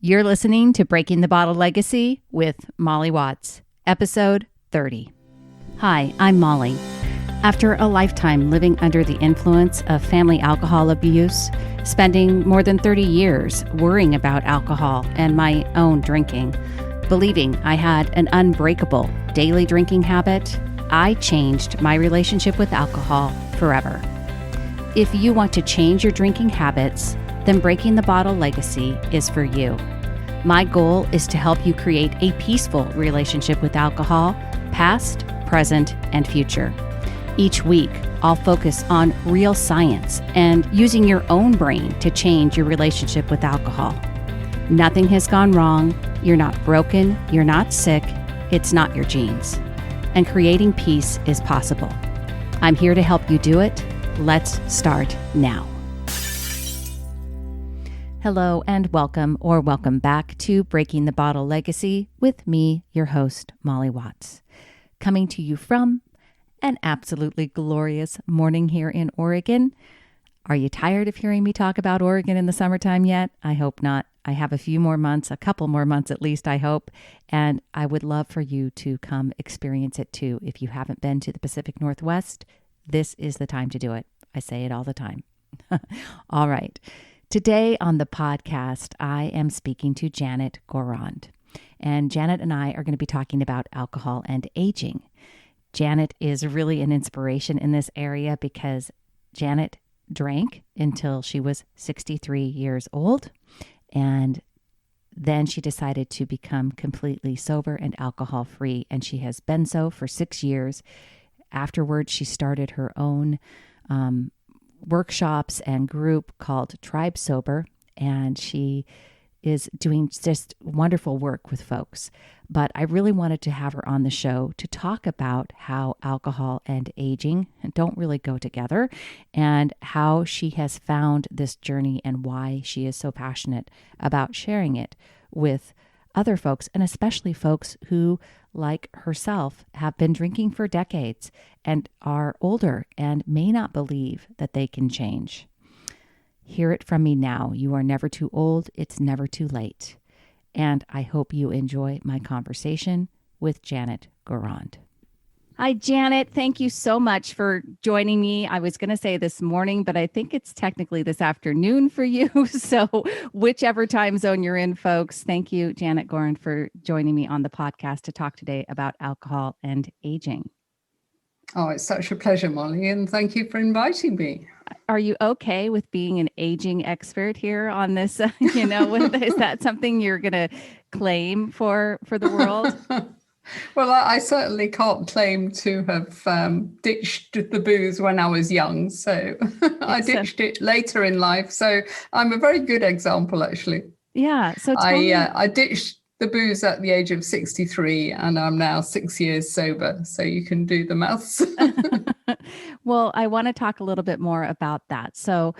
You're listening to Breaking the Bottle Legacy with Molly Watts, episode 30. Hi, I'm Molly. After a lifetime living under the influence of family alcohol abuse, spending more than 30 years worrying about alcohol and my own drinking, believing I had an unbreakable daily drinking habit, I changed my relationship with alcohol forever. If you want to change your drinking habits, then Breaking the Bottle Legacy is for you. My goal is to help you create a peaceful relationship with alcohol, past, present, and future. Each week, I'll focus on real science and using your own brain to change your relationship with alcohol. Nothing has gone wrong. You're not broken. You're not sick. It's not your genes. And creating peace is possible. I'm here to help you do it. Let's start now. Hello and welcome or welcome back to Breaking the Bottle Legacy with me, your host, Molly Watts. Coming to you from an absolutely glorious morning here in Oregon. Are you tired of hearing me talk about Oregon in the summertime yet? I hope not. I have a few more months, a couple more months at least, I hope. And I would love for you to come experience it too. If you haven't been to the Pacific Northwest, this is the time to do it. I say it all the time. All right. Today on the podcast, I am speaking to Janet Gourand. And Janet and I are going to be talking about alcohol and aging. Janet is really an inspiration in this area because Janet drank until she was 63 years old. And then she decided to become completely sober and alcohol free. And she has been so for 6 years. Afterwards, she started her own workshops and group called Tribe Sober, and she is doing just wonderful work with folks. But I really wanted to have her on the show to talk about how alcohol and aging don't really go together and how she has found this journey and why she is so passionate about sharing it with other folks, and especially folks who, like herself, have been drinking for decades and are older and may not believe that they can change. Hear it from me now. You are never too old. It's never too late. And I hope you enjoy my conversation with Janet Gourand. Hi, Janet. Thank you so much for joining me. I was going to say this morning, but I think it's technically this afternoon for you. So whichever time zone you're in, folks, thank you, Janet Gourand, for joining me on the podcast to talk today about alcohol and aging. Oh, it's such a pleasure, Molly, and thank you for inviting me. Are you okay with being an aging expert here on this? Is that something you're going to claim for the world? Well, I certainly can't claim to have ditched the booze when I was young. So I ditched it later in life. So I'm a very good example, actually. Yeah. So I ditched the booze at the age of 63 and I'm now 6 years sober. So you can do the maths. Well, I want to talk a little bit more about that. So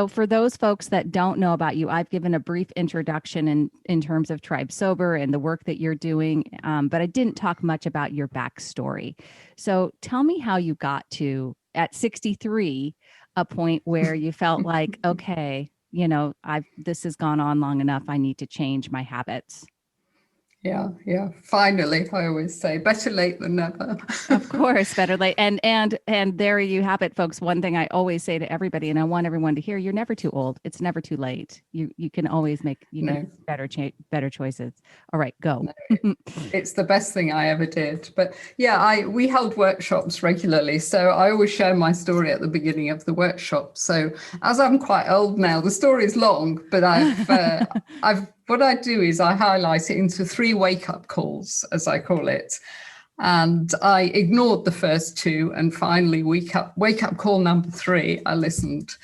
for those folks that don't know about you, I've given a brief introduction in terms of Tribe Sober and the work that you're doing, but I didn't talk much about your backstory. So tell me how you got to, at 63, a point where you felt like, okay, this has gone on long enough. I need to change my habits. Yeah. Finally, I always say better late than never. Of course, better late. And there you have it, folks. One thing I always say to everybody, and I want everyone to hear, you're never too old. It's never too late. You can always make better choices. All right, go. No, it's the best thing I ever did. But yeah, we held workshops regularly. So I always share my story at the beginning of the workshop. So as I'm quite old now, the story is long, but what I do is I highlight it into 3 wake-up calls, as I call it. And I ignored the first 2, and finally wake-up call number 3, I listened.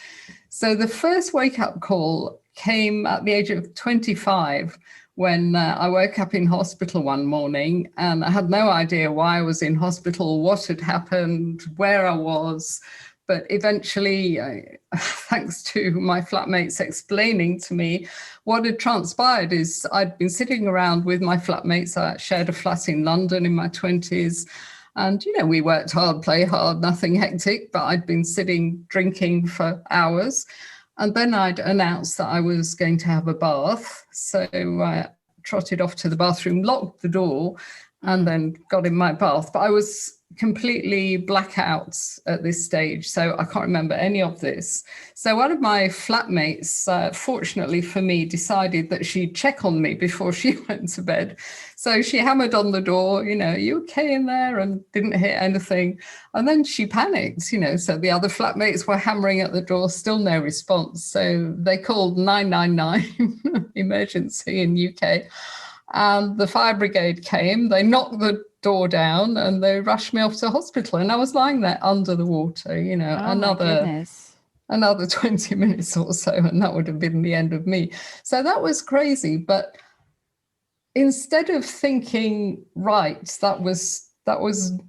So the first wake-up call came at the age of 25 when I woke up in hospital one morning, and I had no idea why I was in hospital, what had happened, where I was. But eventually, thanks to my flatmates explaining to me what had transpired, is I'd been sitting around with my flatmates. I shared a flat in London in my 20s. And, we worked hard, play hard, nothing hectic, but I'd been sitting drinking for hours. And then I'd announced that I was going to have a bath. So I trotted off to the bathroom, locked the door, and then got in my bath. But I was completely blackout at this stage, so I can't remember any of this. So one of my flatmates, fortunately for me, decided that she'd check on me before she went to bed. So she hammered on the door, are you okay in there? And didn't hear anything. And then she panicked, so the other flatmates were hammering at the door, still no response. So they called 999 emergency in UK. And the fire brigade came, they knocked the door down and they rushed me off to hospital. And I was lying there under the water, another 20 minutes or so, and that would have been the end of me. So that was crazy. But instead of thinking, right, that was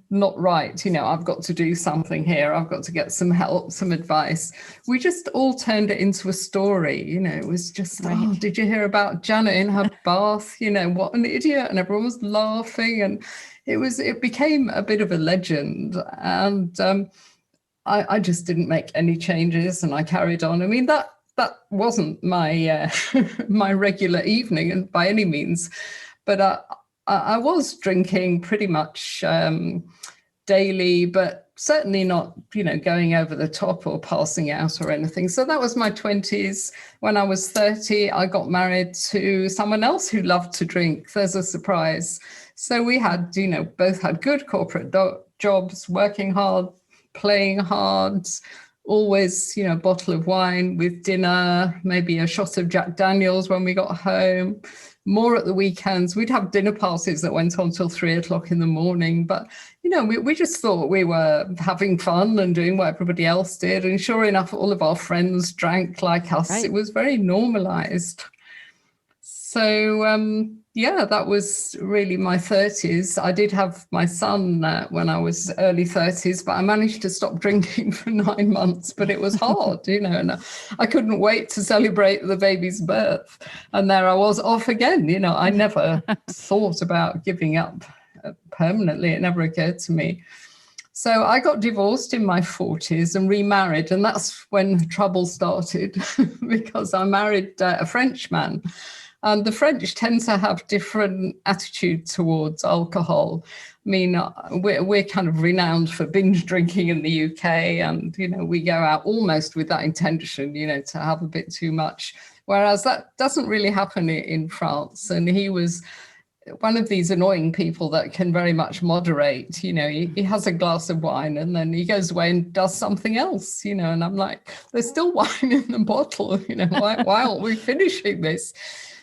not right, I've got to do something here, I've got to get some help, some advice, we just all turned it into a story. It was just, oh, did you hear about Janet in her bath? What an idiot. And everyone was laughing, and it became a bit of a legend. And I just didn't make any changes, and I carried on. I mean, that wasn't my my regular evening, and by any means, but I was drinking pretty much daily, but certainly not, going over the top or passing out or anything. So that was my 20s. When I was 30, I got married to someone else who loved to drink. There's a surprise. So we had, both had good corporate jobs, working hard, playing hard, always, a bottle of wine with dinner, maybe a shot of Jack Daniels when we got home. More at the weekends. We'd have dinner parties that went on till 3 o'clock in the morning. But, we just thought we were having fun and doing what everybody else did. And sure enough, all of our friends drank like us. Right. It was very normalized. So, that was really my 30s. I did have my son when I was early 30s, but I managed to stop drinking for 9 months. But it was hard, and I couldn't wait to celebrate the baby's birth. And there I was off again. I never thought about giving up permanently. It never occurred to me. So I got divorced in my 40s and remarried. And that's when trouble started because I married a Frenchman. And the French tend to have different attitude towards alcohol. I mean, we're kind of renowned for binge drinking in the UK, and, we go out almost with that intention, to have a bit too much, whereas that doesn't really happen in France. And he was one of these annoying people that can very much moderate. He has a glass of wine and then he goes away and does something else, and I'm like, there's still wine in the bottle, why aren't we finishing this?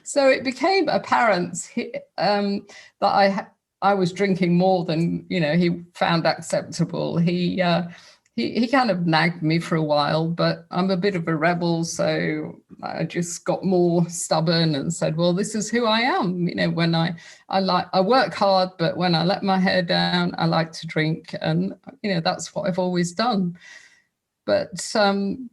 So it became apparent that I was drinking more than, he found acceptable. He kind of nagged me for a while, but I'm a bit of a rebel. So I just got more stubborn and said, well, this is who I am. When I work hard, but when I let my hair down, I like to drink. And, that's what I've always done. But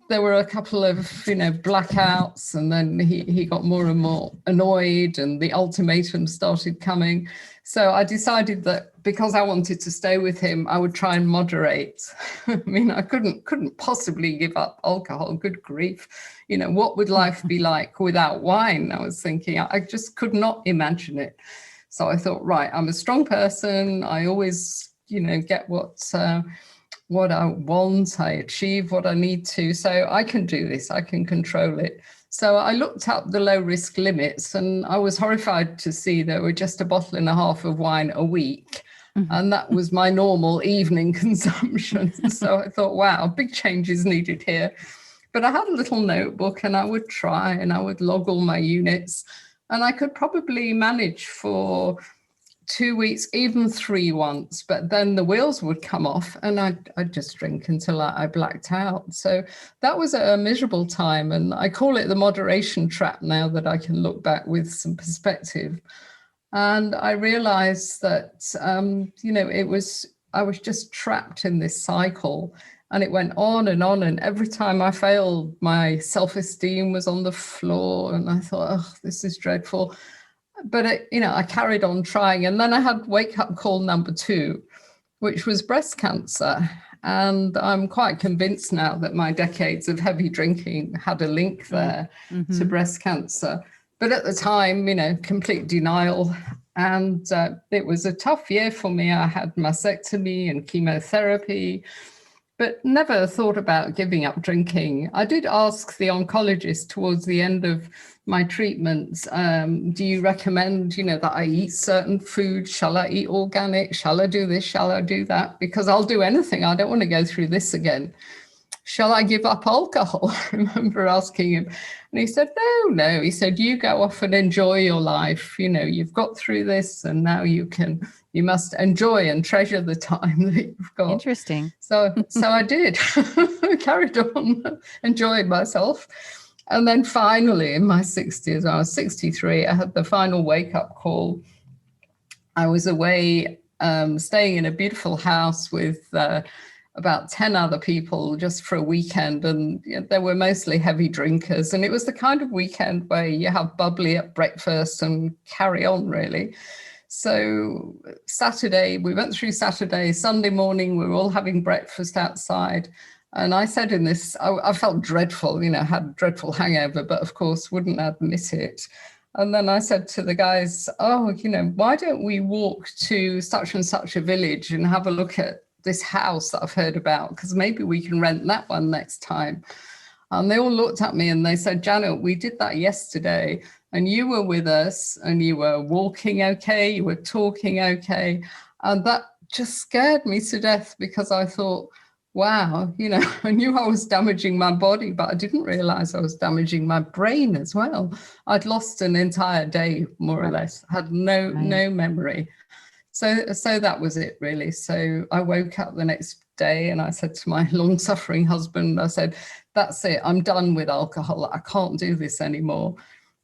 there were a couple of, blackouts, and then he got more and more annoyed, and the ultimatum started coming. So I decided that because I wanted to stay with him, I would try and moderate. I mean, I couldn't possibly give up alcohol. Good grief. What would life be like without wine? I was thinking, I just could not imagine it. So I thought, right, I'm a strong person. I always, get what I want, I achieve what I need to. So I can do this, I can control it. So I looked up the low risk limits, and I was horrified to see there were just a bottle and a half of wine a week. Mm-hmm. And that was my normal evening consumption. So I thought, wow, big changes needed here. But I had a little notebook, and I would try, and I would log all my units, and I could probably manage for 2 weeks, even 3 once, but then the wheels would come off and I'd just drink until I blacked out. So that was a miserable time. And I call it the moderation trap now that I can look back with some perspective. And I realized that, I was just trapped in this cycle, and it went on and on. And every time I failed, my self-esteem was on the floor, and I thought, oh, this is dreadful. But, I carried on trying. And then I had wake up call number 2. which was breast cancer. And I'm quite convinced now that my decades of heavy drinking had a link there to breast cancer. But at the time, complete denial. And it was a tough year for me. I had mastectomy and chemotherapy, but never thought about giving up drinking. I did ask the oncologist towards the end of my treatments, do you recommend, that I eat certain foods? Shall I eat organic? Shall I do this? Shall I do that? Because I'll do anything. I don't want to go through this again. Shall I give up alcohol? I remember asking him, and he said, no. He said, you go off and enjoy your life. You've got through this, and now you must enjoy and treasure the time that you've got. Interesting. So I did. I carried on, enjoyed myself. And then finally in my 60s, I was 63, I had the final wake-up call. I was away staying in a beautiful house with about 10 other people just for a weekend, and they were mostly heavy drinkers. And it was the kind of weekend where you have bubbly at breakfast and carry on, really. So Saturday, we went through Saturday, Sunday morning, we were all having breakfast outside. And I said in this, I felt dreadful, had a dreadful hangover, but of course wouldn't admit it. And then I said to the guys, why don't we walk to such and such a village and have a look at this house that I've heard about, because maybe we can rent that one next time. And they all looked at me and they said, Janet, we did that yesterday and you were with us and you were walking okay, you were talking okay. And that just scared me to death, because I thought, wow, I knew I was damaging my body, but I didn't realize I was damaging my brain as well. I'd lost an entire day, more or less, had no memory. So that was it, really. So I woke up the next day and I said to my long-suffering husband, I said, that's it, I'm done with alcohol. I can't do this anymore.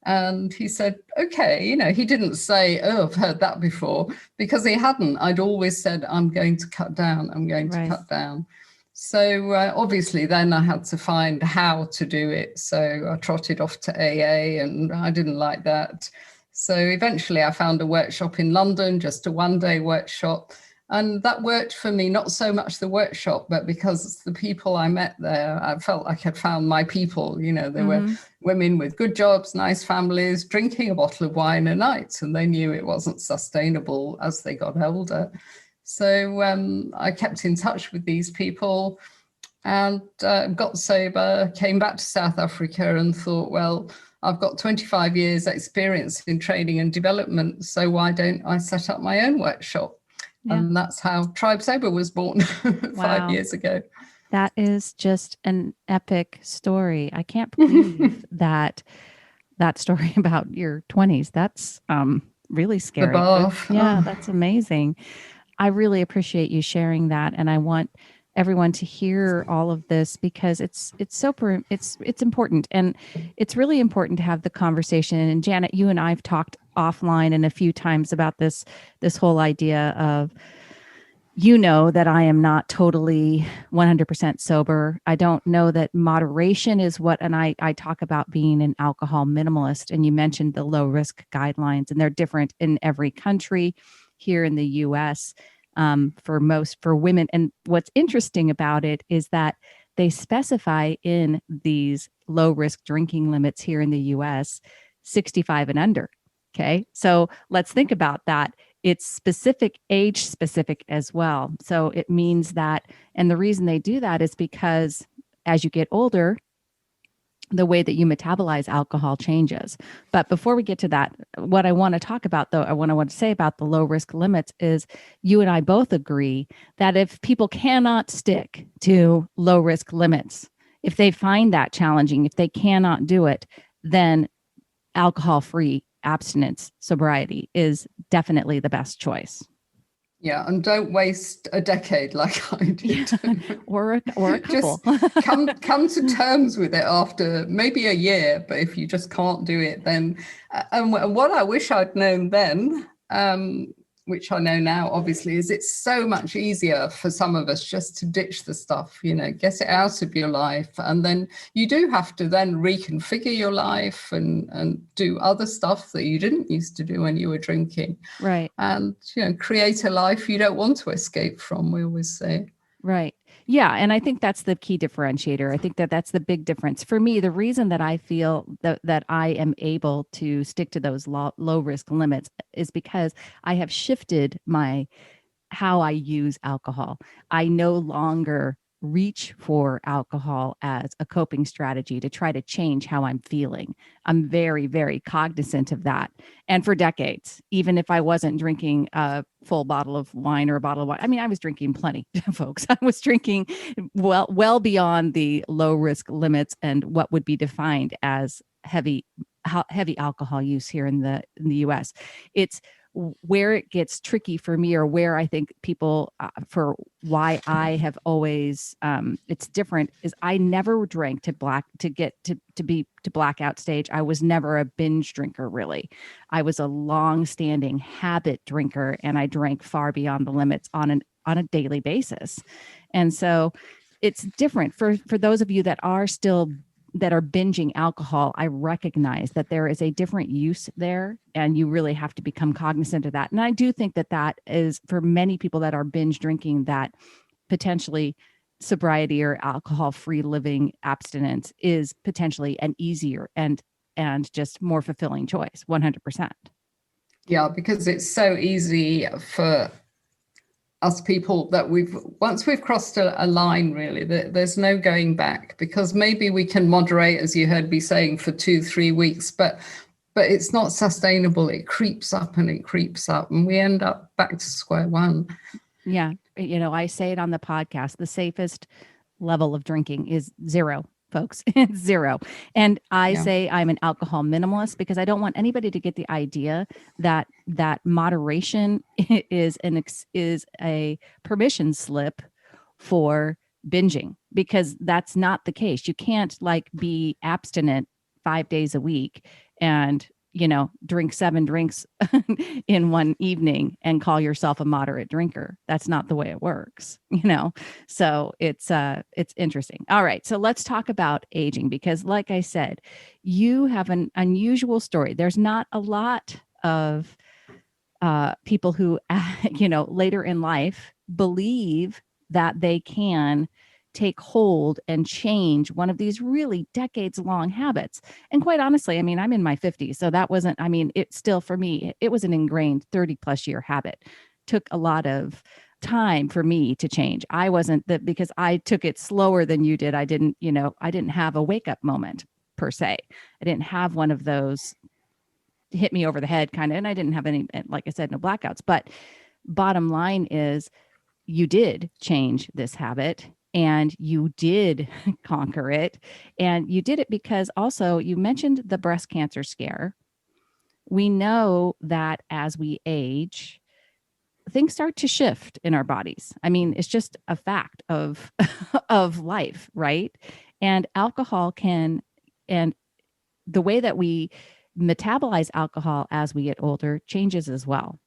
And he said, okay, he didn't say, oh, I've heard that before, because he hadn't. I'd always said, I'm going to cut down. I'm going to cut down. So obviously then I had to find how to do it. So I trotted off to AA and I didn't like that. So eventually I found a workshop in London, just a one-day workshop. And that worked for me, not so much the workshop, but because the people I met there, I felt like I'd found my people. There were women with good jobs, nice families, drinking a bottle of wine a night, and they knew it wasn't sustainable as they got older. So I kept in touch with these people and got sober, came back to South Africa and thought, well, I've got 25 years experience in training and development, so why don't I set up my own workshop? Yeah. And that's how Tribe Sober was born 5 years ago. That is just an epic story. I can't believe that story about your 20s. That's really scary. The bath. Yeah, that's amazing. I really appreciate you sharing that, and I want everyone to hear all of this, because it's important, and it's really important to have the conversation. And Janet, you and I've talked offline and a few times about this whole idea of, that I am not totally 100% sober. I don't know that moderation is what, and I talk about being an alcohol minimalist, and you mentioned the low risk guidelines, and they're different in every country. Here in the US, for women. And what's interesting about it is that they specify in these low risk drinking limits here in the US, 65 and under. Okay. So let's think about that. It's specific, age specific as well. So it means that, and the reason they do that is because as you get older, the way that you metabolize alcohol changes. But before we get to that, what I want to talk about, though, what I want to say about the low risk limits is you and I both agree that if people cannot stick to low risk limits, if they find that challenging, if they cannot do it, then alcohol-free abstinence, sobriety is definitely the best choice. Yeah, and don't waste a decade like I did. or a couple. Just come to terms with it after maybe a year, but if you just can't do it, then and what I wish I'd known then which I know now, obviously, is it's so much easier for some of us just to ditch the stuff, get it out of your life. And then you do have to then reconfigure your life and do other stuff that you didn't used to do when you were drinking. Right. And, create a life you don't want to escape from, we always say. Right. Yeah. And I think that's the key differentiator. I think that that's the big difference for me. The reason that I feel that I am able to stick to those low risk limits is because I have shifted how I use alcohol. I no longer reach for alcohol as a coping strategy to try to change how I'm feeling. I'm very, very cognizant of that. And for decades, even if I wasn't drinking a full bottle of wine or a bottle of wine, I mean, I was drinking plenty, folks. I was drinking well beyond the low risk limits and what would be defined as heavy alcohol use here in the US. It's where it gets tricky for me, or where I think people for why I have always it's different, is I never drank to blackout stage. I was never a binge drinker, really. I was a long-standing habit drinker, and I drank far beyond the limits on a daily basis. And so it's different for those of you that are binging alcohol. I recognize that there is a different use there, and you really have to become cognizant of that. And I do think that is, for many people that are binge drinking, that potentially sobriety or alcohol-free living, abstinence, is potentially an easier and just more fulfilling choice, 100%. Yeah, because it's so easy for us people that once we've crossed a line, really, there's no going back, because maybe we can moderate, as you heard me saying, for 2-3 weeks, but it's not sustainable. It creeps up and it creeps up, and we end up back to square one. Yeah. I say it on the podcast, the safest level of drinking is 0, folks. It's 0. And I say I'm an alcohol minimalist because I don't want anybody to get the idea that moderation is a permission slip for binging, because that's not the case. You can't be abstinent 5 days a week and drink 7 drinks in one evening and call yourself a moderate drinker. That's not the way it works, So it's interesting. All right. So let's talk about aging, because like I said, you have an unusual story. There's not a lot of people who, later in life believe that they can take hold and change one of these really decades long habits. And quite honestly, I mean, I'm in my 50s. So that wasn't, it's still, for me, it was an ingrained 30+ year habit. Took a lot of time for me to change. I wasn't because I took it slower than you did. I didn't have a wake up moment per se. I didn't have one of those hit me over the head kind of, and I didn't have any, like I said, no blackouts. But bottom line is, you did change this habit, and you did conquer it. And you did it because also you mentioned the breast cancer scare. We know that as we age, things start to shift in our bodies. I mean, it's just a fact of of life, right? And alcohol and the way that we metabolize alcohol as we get older changes as well.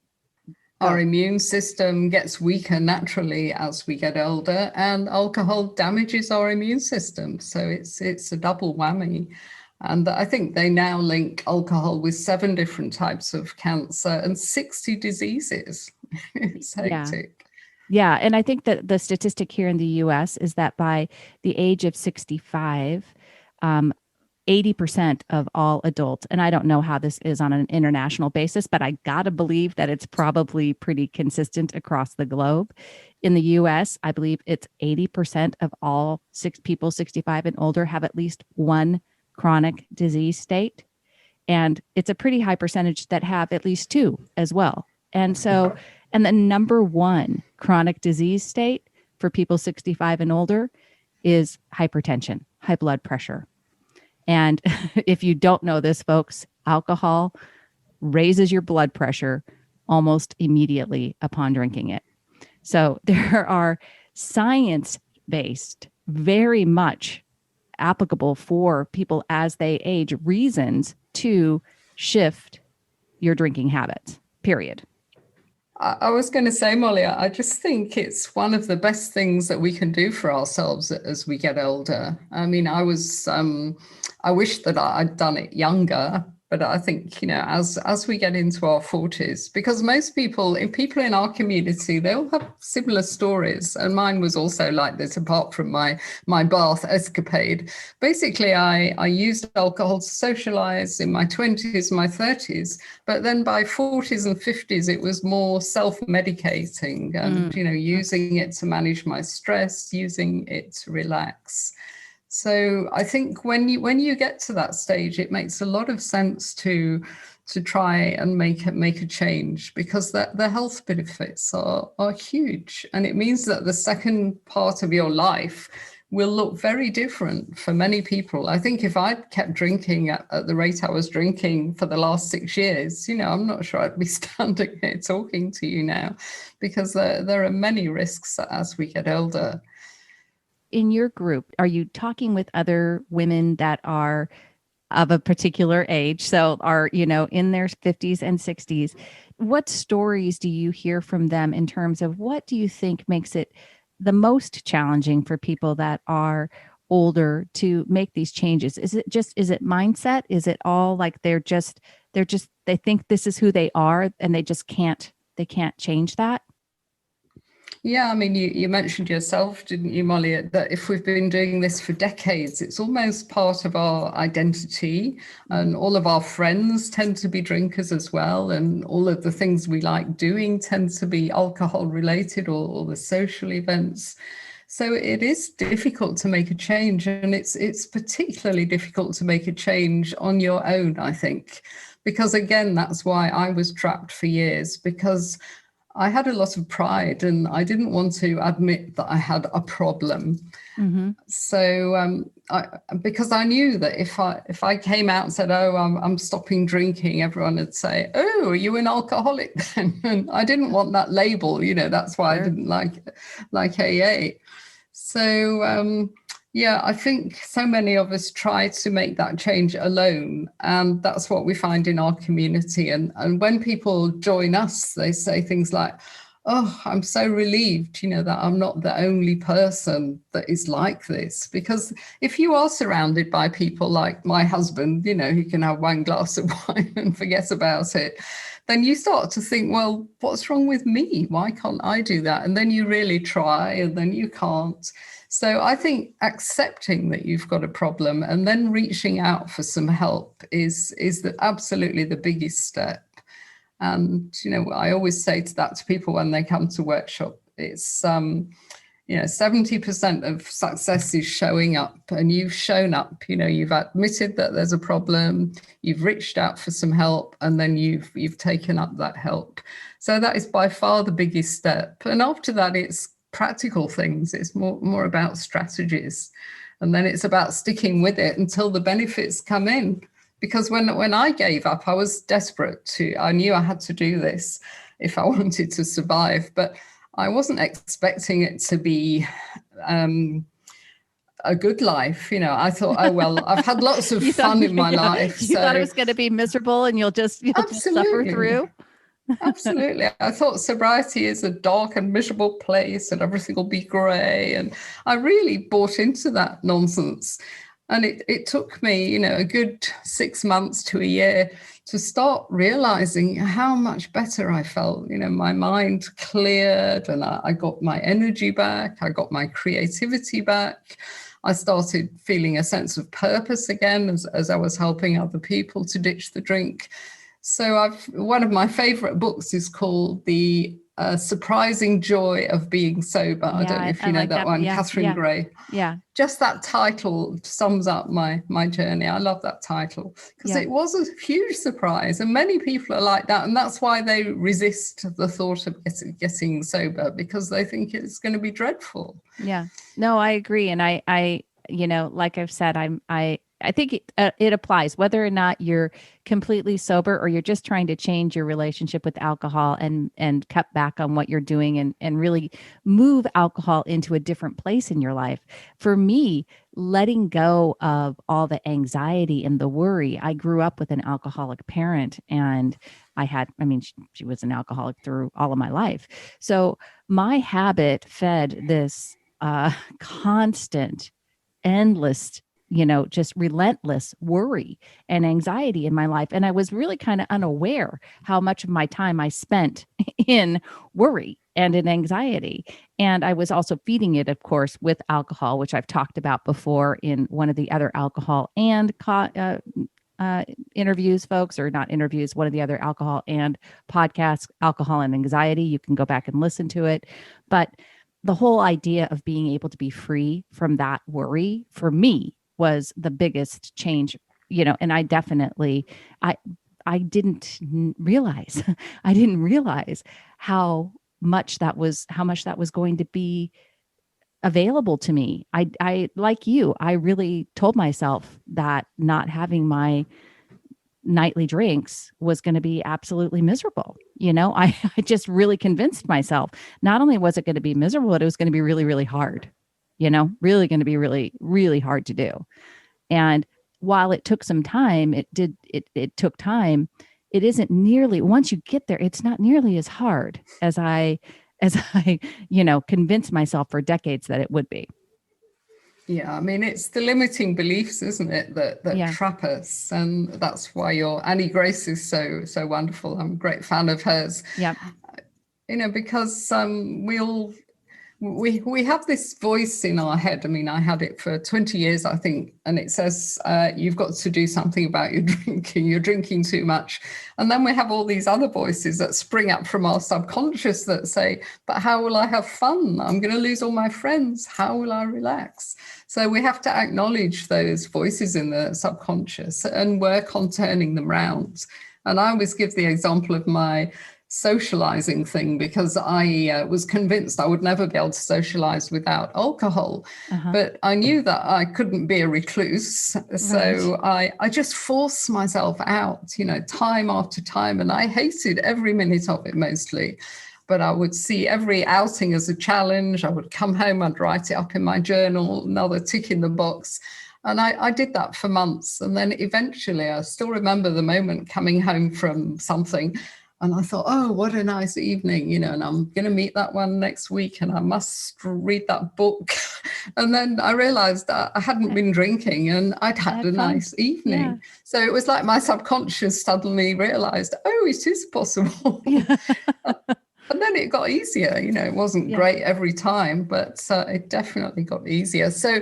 Our immune system gets weaker naturally as we get older, and alcohol damages our immune system. So it's a double whammy. And I think they now link alcohol with 7 different types of cancer and 60 diseases. It's hectic. Yeah. And I think that the statistic here in the US is that by the age of 65, 80% of all adults, and I don't know how this is on an international basis, but I gotta believe that it's probably pretty consistent across the globe. In the US, I believe it's 80% of all people 65 and older have at least one chronic disease state. And it's a pretty high percentage that have at least 2 as well. And so, and the number 1 chronic disease state for people 65 and older is hypertension, high blood pressure. And if you don't know this, folks, alcohol raises your blood pressure almost immediately upon drinking it. So there are science-based, very much applicable for people as they age, reasons to shift your drinking habits, period. I was going to say, Molly, I just think it's one of the best things that we can do for ourselves as we get older. I mean, I wish that I'd done it younger, but I think, as we get into our 40s, because most people in our community, they all have similar stories. And mine was also like this, apart from my bath escapade. Basically, I used alcohol to socialize in my 20s, my 30s, but then by 40s and 50s, it was more self-medicating and, using it to manage my stress, using it to relax. So I think when you get to that stage, it makes a lot of sense to try and make a change, because the health benefits are huge. And it means that the second part of your life will look very different for many people. I think if I'd kept drinking at the rate I was drinking for the last 6 years, I'm not sure I'd be standing here talking to you now, because there are many risks as we get older. In your group, are you talking with other women that are of a particular age, so are, in their 50s and 60s? What stories do you hear from them in terms of what do you think makes it the most challenging for people that are older to make these changes? Is it mindset? Is it all like they think this is who they are and they can't change that? Yeah, I mean, you mentioned yourself, didn't you, Molly, that if we've been doing this for decades, it's almost part of our identity, and all of our friends tend to be drinkers as well. And all of the things we like doing tend to be alcohol related, or the social events. So it is difficult to make a change, and it's particularly difficult to make a change on your own, I think, because again, that's why I was trapped for years, because I had a lot of pride and I didn't want to admit that I had a problem. Mm-hmm. So because I knew that if I came out and said, oh, I'm stopping drinking, everyone would say, oh, are you an alcoholic then? And I didn't want that label, that's why I didn't like AA. So yeah, I think so many of us try to make that change alone. And that's what we find in our community. And when people join us, they say things like, oh, I'm so relieved, that I'm not the only person that is like this. Because if you are surrounded by people like my husband, who can have one glass of wine and forget about it, then you start to think, well, what's wrong with me? Why can't I do that? And then you really try and then you can't. So I think accepting that you've got a problem and then reaching out for some help is absolutely the biggest step. And, I always say that to people when they come to workshop, it's, 70% of success is showing up, and you've shown up, you've admitted that there's a problem, you've reached out for some help, and then you've taken up that help. So that is by far the biggest step. And after that, it's practical things. It's more about strategies. And then it's about sticking with it until the benefits come in. Because when I gave up, I was desperate I knew I had to do this if I wanted to survive, but I wasn't expecting it to be a good life. I thought, oh, well, I've had lots of fun in my life. You thought it was going to be miserable and you'll just suffer through. Absolutely. I thought sobriety is a dark and miserable place and everything will be grey. And I really bought into that nonsense. And it took me, a good 6 months to a year to start realizing how much better I felt. My mind cleared and I got my energy back. I got my creativity back. I started feeling a sense of purpose again as I was helping other people to ditch the drink. So one of my favorite books is called The Surprising Joy of Being Sober. Yeah, I don't know if you know that one, yeah, Catherine Gray. Yeah. Just that title sums up my journey. I love that title because it was a huge surprise, and many people are like that, and that's why they resist the thought of getting sober, because they think it's going to be dreadful. Yeah. No, I agree. And I like I've said, I think it applies whether or not you're completely sober or you're just trying to change your relationship with alcohol and cut back on what you're doing and really move alcohol into a different place in your life. For me, letting go of all the anxiety and the worry. I grew up with an alcoholic parent, and she was an alcoholic through all of my life. So my habit fed this constant, endless, just relentless worry and anxiety in my life. And I was really kind of unaware how much of my time I spent in worry and in anxiety. And I was also feeding it, of course, with alcohol, which I've talked about before in one of the other alcohol and interviews, folks, or not interviews, one of the other alcohol and podcasts, Alcohol and Anxiety. You can go back and listen to it. But the whole idea of being able to be free from that worry for me was the biggest change, and I definitely, I didn't realize, I didn't realize how much that was going to be available to me. I like you, I really told myself that not having my nightly drinks was going to be absolutely miserable. I just really convinced myself, not only was it going to be miserable, but it was going to be really, really hard, really going to be really, really hard to do. And while it took some time, it took time. It isn't nearly, once you get there, it's not nearly as hard as I, convinced myself for decades that it would be. Yeah, I mean, it's the limiting beliefs, isn't it, that trap us, and that's why your Annie Grace is so wonderful. I'm a great fan of hers. Yeah, because we have this voice in our head. I mean, I had it for 20 years, I think, and it says you've got to do something about your drinking. You're drinking too much. And then we have all these other voices that spring up from our subconscious that say, but how will I have fun? I'm going to lose all my friends. How will I relax? So we have to acknowledge those voices in the subconscious and work on turning them round. And I always give the example of my socializing thing, because I was convinced I would never be able to socialize without alcohol. But I knew that I couldn't be a recluse. So I just forced myself out, time after time. And I hated every minute of it mostly. But I would see every outing as a challenge. I would come home, I'd write it up in my journal, another tick in the box. And I did that for months. And then eventually, I still remember the moment coming home from something. And I thought, oh, what a nice evening, and I'm going to meet that one next week and I must read that book. And then I realized that I hadn't been drinking and I'd had a nice evening. Yeah. So it was like my subconscious suddenly realized, oh, it is possible. Yeah. And then it got easier. It wasn't great every time, but it definitely got easier. So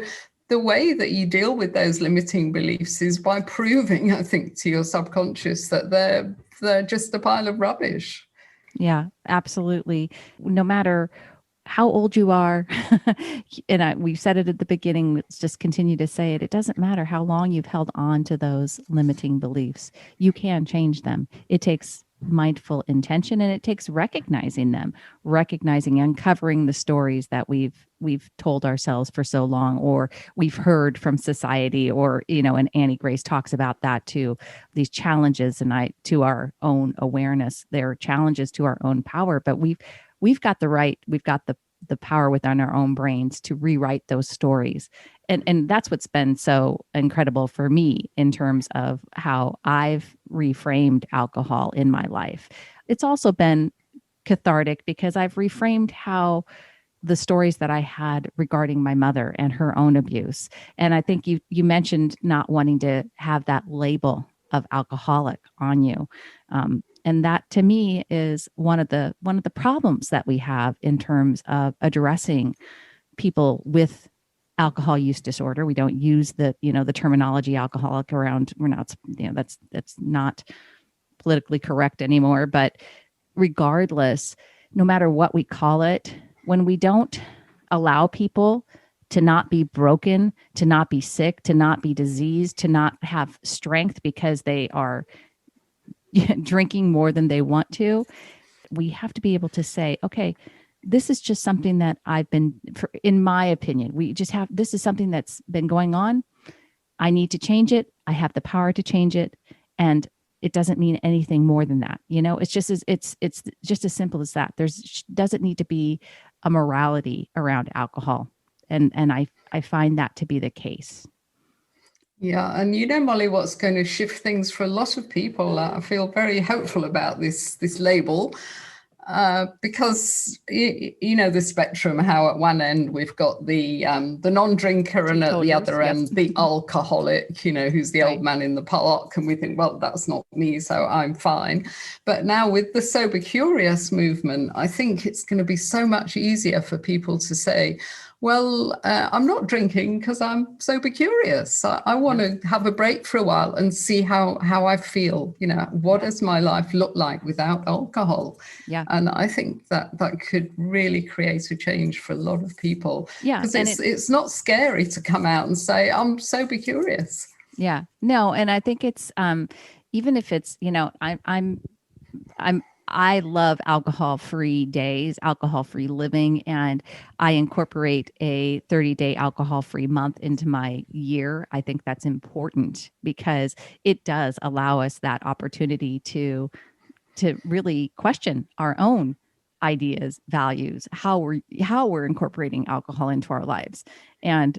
the way that you deal with those limiting beliefs is by proving, I think, to your subconscious that they're just a pile of rubbish. Yeah, absolutely. No matter how old you are, and we've said it at the beginning, let's just continue to say it. It doesn't matter how long you've held on to those limiting beliefs. You can change them. It takes mindful intention, and it takes recognizing them, uncovering the stories that we've told ourselves for so long, or we've heard from society, or and Annie Grace talks about that too, these challenges to our own awareness. They're challenges to our own power, but we've got the power within our own brains to rewrite those stories. And that's what's been so incredible for me in terms of how I've reframed alcohol in my life. It's also been cathartic because I've reframed how the stories that I had regarding my mother and her own abuse. And I think you mentioned not wanting to have that label of alcoholic on you. And that to me is one of the problems that we have in terms of addressing people with alcohol use disorder. We don't use the terminology alcoholic around. We're not, that's not politically correct anymore. But regardless, no matter what we call it, when we don't allow people to not be broken, to not be sick, to not be diseased, to not have strength because they are drinking more than they want to, we have to be able to say, okay, this is just something that in my opinion, this is something that's been going on. I need to change it. I have the power to change it. And it doesn't mean anything more than that. It's just as simple as that. Doesn't need to be a morality around alcohol. And I find that to be the case. Yeah. And Molly, what's going to shift things for a lot of people, I feel very hopeful about this label. Because the spectrum, how at one end we've got the non-drinker and at the other end the alcoholic, who's the old man in the park, and we think, well, that's not me, so I'm fine. But now with the sober curious movement, I think it's going to be so much easier for people to say, well, I'm not drinking because I'm sober curious. I want to have a break for a while and see how I feel. What does my life look like without alcohol? Yeah. And I think that could really create a change for a lot of people. Yeah. Because it's not scary to come out and say, I'm sober curious. Yeah. No. And I think it's, even if it's, I love alcohol-free days, alcohol-free living, and I incorporate a 30-day alcohol-free month into my year. I think that's important because it does allow us that opportunity to really question our own ideas, values, how we're incorporating alcohol into our lives. And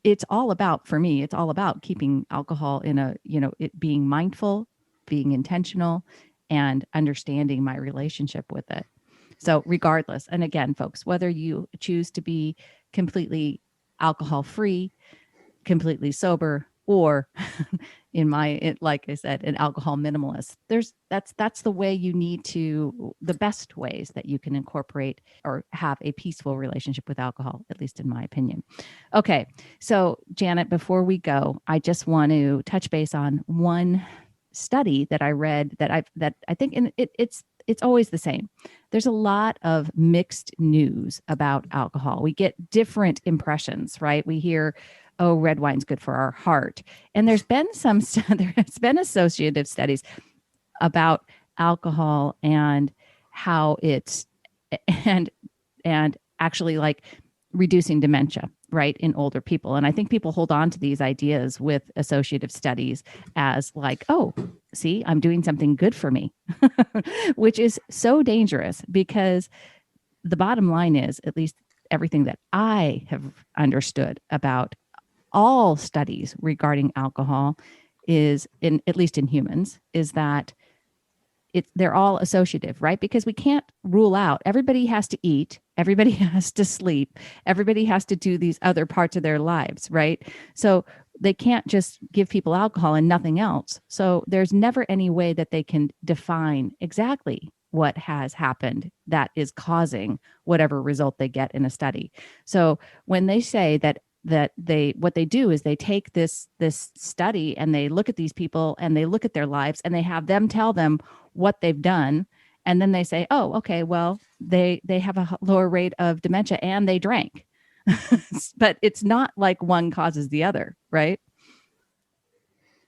for me, it's all about keeping alcohol in it being mindful, being intentional, and understanding my relationship with it. So regardless, and again, folks, whether you choose to be completely alcohol-free, completely sober, or like I said, an alcohol minimalist, that's the way the best ways that you can incorporate or have a peaceful relationship with alcohol, at least in my opinion. Okay. So Janet, before we go, I just want to touch base on one study that I read that I think it's always the same. There's a lot of mixed news about alcohol. We get different impressions, right? We hear, oh, red wine's good for our heart. And there's been associative studies about alcohol and how it's and actually like reducing dementia, right, in older people. And I think people hold on to these ideas with associative studies as like, oh, see, I'm doing something good for me, which is so dangerous because the bottom line is, at least everything that I have understood about all studies regarding alcohol is, at least in humans, is that they're all associative, right? Because we can't rule out, everybody has to eat, everybody has to sleep, everybody has to do these other parts of their lives, right? So they can't just give people alcohol and nothing else. So there's never any way that they can define exactly what has happened that is causing whatever result they get in a study. So when they say that what they do is they take this study and they look at these people and they look at their lives and they have them tell them what they've done. And then they say, oh, okay, well, they have a lower rate of dementia and they drank. But it's not like one causes the other, right?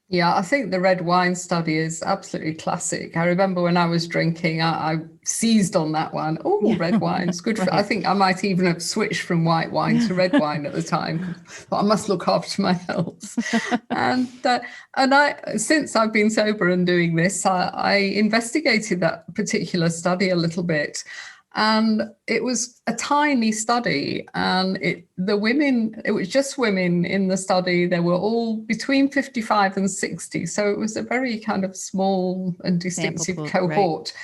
Yeah, I think the red wine study is absolutely classic. I remember when I was drinking, I seized on that one. Oh, yeah. Red wine's good. Right. I think I might even have switched from white wine to red wine at the time. But I must look after my health. And since I've been sober and doing this, I investigated that particular study a little bit. And it was a tiny study, and it was just women in the study. They were all between 55 and 60. So it was a very kind of small and distinctive cohort. Right.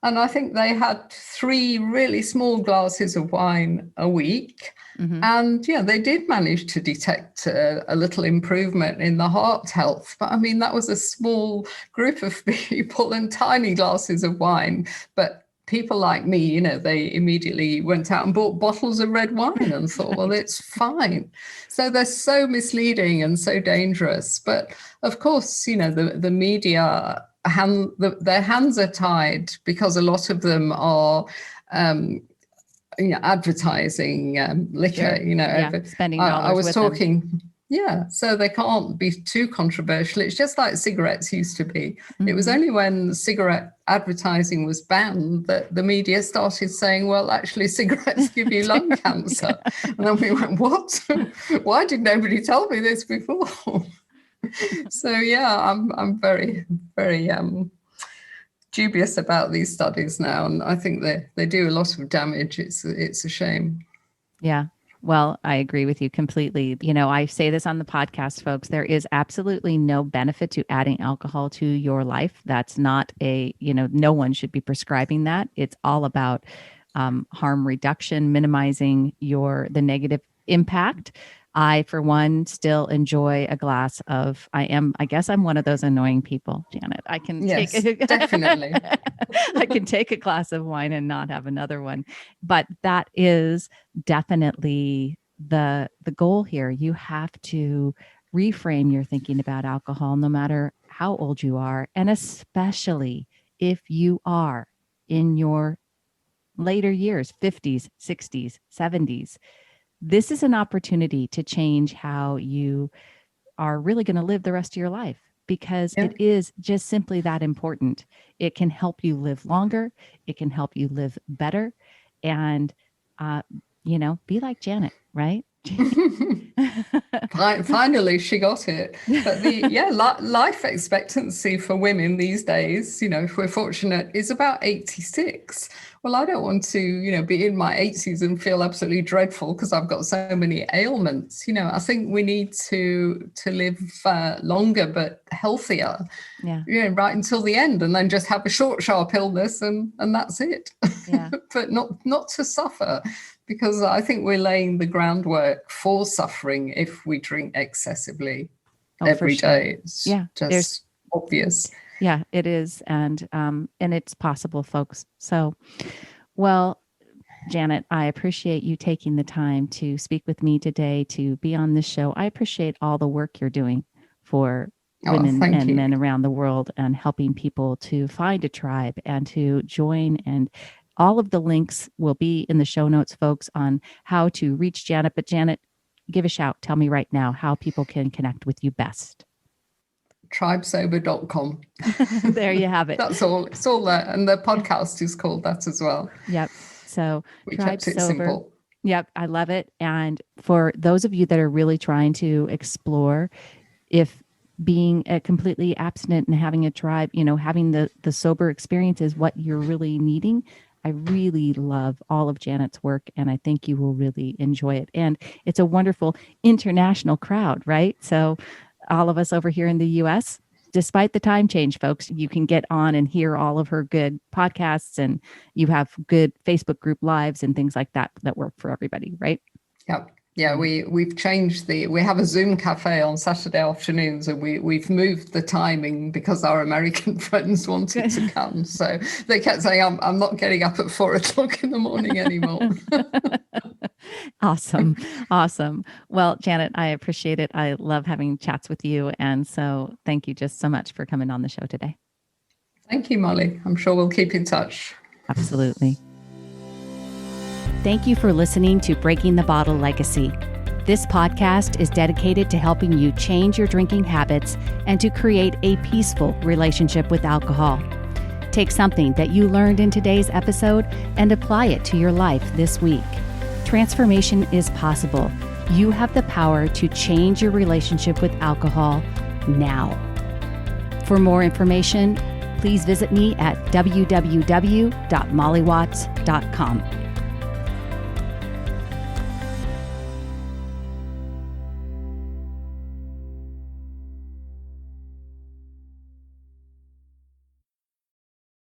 And I think they had 3 really small glasses of wine a week. Mm-hmm. And yeah, they did manage to detect a little improvement in the heart health. But I mean, that was a small group of people and tiny glasses of wine. But people like me, they immediately went out and bought bottles of red wine and thought, well, it's fine. So they're so misleading and so dangerous. But of course, the media, their hands are tied because a lot of them are advertising liquor. Sure. Spending dollars. I was talking. Yeah, so they can't be too controversial. It's just like cigarettes used to be. It was only when cigarette advertising was banned that the media started saying, well, actually, cigarettes give you lung cancer. And then we went, what? Why did nobody tell me this before? So, yeah, I'm very, very dubious about these studies now. And I think they do a lot of damage. It's a shame. Yeah. Well, I agree with you completely. You know, I say this on the podcast, folks, there is absolutely no benefit to adding alcohol to your life. That's not no one should be prescribing that. It's all about harm reduction, minimizing the negative impact. I, for one, still enjoy a glass of, I guess I'm one of those annoying people, Janet. I can definitely. I can take a glass of wine and not have another one. But that is definitely the goal here. You have to reframe your thinking about alcohol, no matter how old you are. And especially if you are in your later years, 50s, 60s, 70s. This is an opportunity to change how you are really going to live the rest of your life, because it is just simply that important. It can help you live longer. It can help you live better. And, be like Janet, right? Finally, she got it. But life expectancy for women these days, if we're fortunate, is about 86. Well, I don't want to, be in my 80s and feel absolutely dreadful because I've got so many ailments. I think we need to live longer but healthier, right until the end, and then just have a short, sharp illness and that's it. Yeah. But not to suffer. Because I think we're laying the groundwork for suffering if we drink excessively every day. It's just obvious. Yeah, it is. And it's possible, folks. So, well, Janet, I appreciate you taking the time to speak with me today, to be on this show. I appreciate all the work you're doing for women and men around the world, and helping people to find a tribe and to join. And all of the links will be in the show notes, folks, on how to reach Janet. But Janet, give a shout. Tell me right now how people can connect with you best. Tribesober.com. There you have it. That's all. It's all there. And the podcast is called that as well. Yep. So we kept it simple. Yep. I love it. And for those of you that are really trying to explore if being completely abstinent and having a tribe, having the sober experience is what you're really needing, I really love all of Janet's work, and I think you will really enjoy it. And it's a wonderful international crowd, right? So all of us over here in the U.S., despite the time change, folks, you can get on and hear all of her good podcasts, and you have good Facebook group lives and things like that work for everybody, right? Yep. Yeah, we've changed we have a Zoom cafe on Saturday afternoons, and we've moved the timing because our American friends wanted to come. So they kept saying, I'm not getting up at 4:00 in the morning anymore. Awesome. Well, Janet, I appreciate it. I love having chats with you. And so thank you just so much for coming on the show today. Thank you, Molly. I'm sure we'll keep in touch. Absolutely. Thank you for listening to Breaking the Bottle Legacy. This podcast is dedicated to helping you change your drinking habits and to create a peaceful relationship with alcohol. Take something that you learned in today's episode and apply it to your life this week. Transformation is possible. You have the power to change your relationship with alcohol now. For more information, please visit me at www.mollywatts.com.